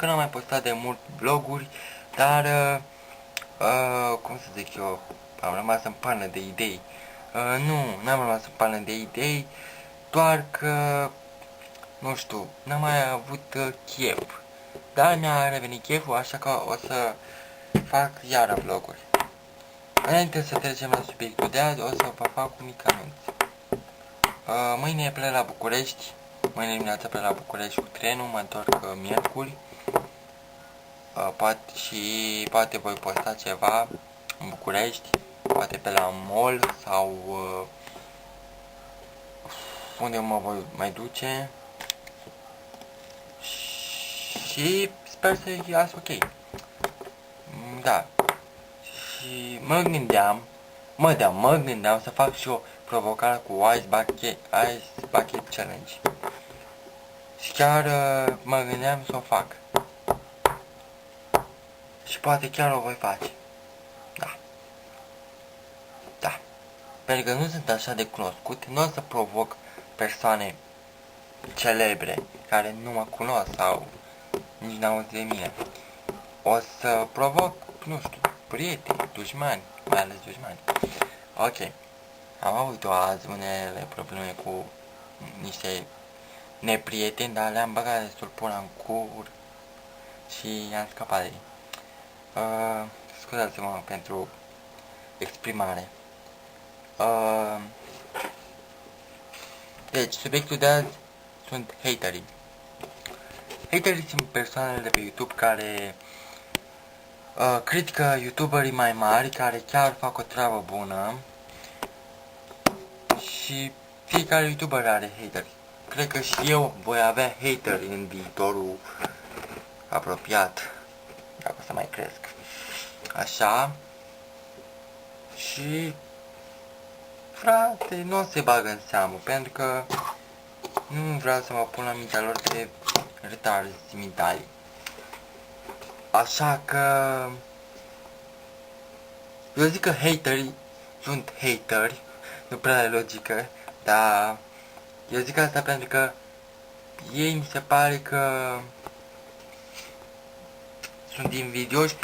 că n-am mai postat de mult vloguri, dar, cum să zic eu, am rămas în pană de idei. N-am rămas în pană de idei, doar că, nu știu, n-am mai avut chef. Dar mi-a revenit cheful, așa că o să fac iară vloguri. Înainte să trecem la subiectul de azi, o să vă fac un mic anunț. Mâine plec la București, mâine dimineața plec la București cu trenul, mă întorc miercuri. Poate voi posta ceva în București, poate pe la mall sau unde mă voi mai duce. Și sper să iasă ok. Da. Și mă gândeam să fac și o provocare cu Ice Bucket Challenge. Și chiar mă gândeam să o fac. Și poate chiar o voi face. Da. Da. Pentru că nu sunt așa de cunoscut, nu o să provoc persoane celebre care nu mă cunosc sau nici n-au auzit de mine. O să provoc, nu știu, prieteni, dușmani, mai ales dușmani. Ok. Am avut azi unele probleme cu niște neprieteni, dar le-am băgat destul până în cur și i-am scăpat de ei. Scuzați-mă pentru exprimare. Deci, subiectul de azi sunt haterii. Haterii sunt persoanele de pe YouTube care critică YouTuberii mai mari, care chiar fac o treabă bună. Și fiecare YouTuber are hateri. Cred că și eu voi avea hateri în viitorul apropiat, dacă o să mai cresc. Așa. Și frate, nu se bagă în seamă, pentru că nu vreau să mă pun la mintea lor de retarzi mentali. Așa că eu zic că haterii sunt hateri, nu prea are logică, dar eu zic asta pentru că ei mi se pare că sunt invidioși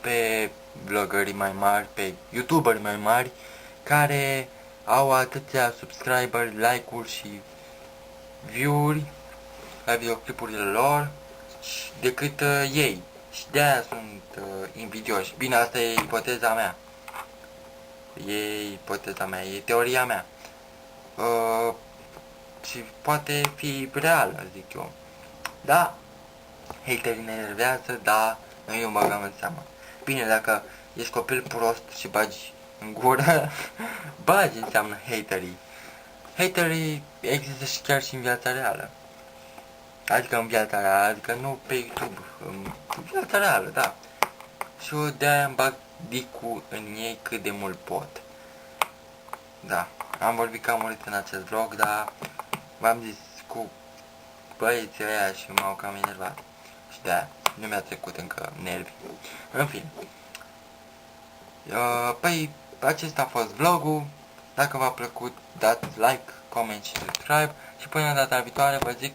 pe vloggerii mai mari, pe youtuberi mai mari, care au atâția subscriberi, like-uri și view-uri la videoclipurile lor decât ei. Și de-aia sunt invidioși. Bine, asta e ipoteza mea. E teoria mea. Și poate fi reală, zic eu. Da, haterii ne enervează, dar noi nu băgăm în seamă. Bine, dacă ești copil prost și bagi în gură, bagi înseamnă haterii. Haterii există și chiar și în viața reală. Adică în viața reală, adică nu pe YouTube, în viața reală, da. Și eu de-aia îmi bag dicul în ei cât de mult pot. Da, am vorbit cam mult în acest vlog, dar v-am zis cu băieții ăia și m-au cam enervat. Și de-aia nu mi-a trecut încă nervi. În fine. Păi, acesta a fost vlogul. Dacă v-a plăcut, dați like, comment și subscribe. Și până data viitoare vă zic